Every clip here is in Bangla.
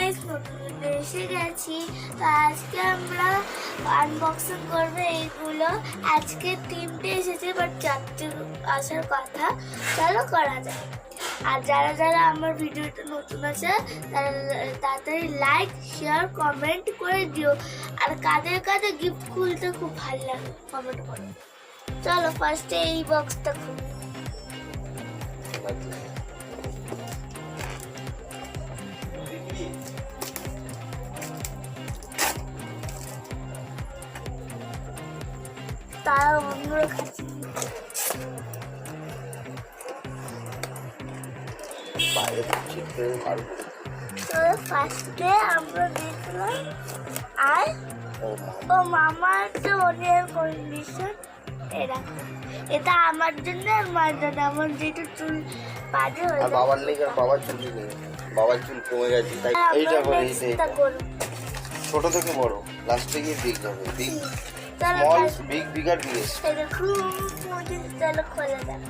গাইস, নতুন এসে গেছি। তো আজকে আমরা আনবক্সিং করবো এইগুলো। আজকে 3টে এসেছে, বাট 4টে আসার কথা। চলো করা যায়। আর যারা যারা আমার ভিডিওটা নতুন আছে তারা তাড়াতাড়ি লাইক, শেয়ার, কমেন্ট করে দিও। আর কাদের কাদের গিফট খুলতে খুব ভালো লাগে কমেন্ট করো। চলো ফার্স্টে এই বক্সটা খুলি। তারা অন্যরা খাচ্ছি। ফার্স্টে আমরা দেখলাম আর ও মামার যে অনেক কন্ডিশন এটা আমার জন্য আর মার জন্য। আমার যেটা চুল বাজে হয়ে যায়, বাবার লেগে বাবার চুল নেই, বাবার চুল কমে গেছে, তাই এইটা করে ছোট থেকে বড় লাস্টে গিয়ে বিগ হবে। Big small big bigger biggest. এরকম চলো খোলা যাক।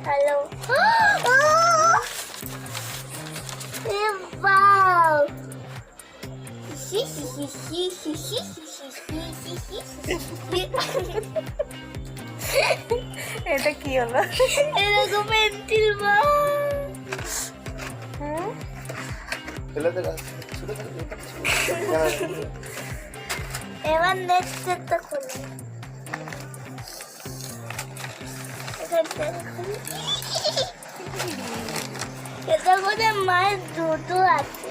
Hello. Wow. এটা কি হলো? এরকম পেন্সিল বা এবার নেক্সট একটা খুলি। এটা মধ্যে মায়ের জুতো আছে,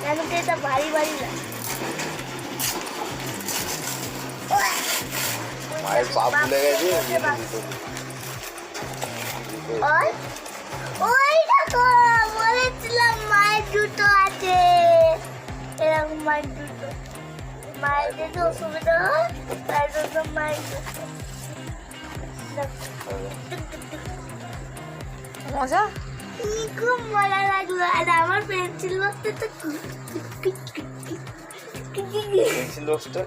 কেন কি এটা ভারী ভারী লাগে। মায়ের পা ভুলে গেছে। ওই দেখো, বলেছিলাম মায়ের জুতো আছে। এরকম মায়ের জুতো, মায়ের যদি অসুবিধা হয় তার জন্য মায়ের জুতো। মজা, খুব মজা লাগলো। আর আমার পেন্সিল বক্সটা তো পেন্সিল বক্সটা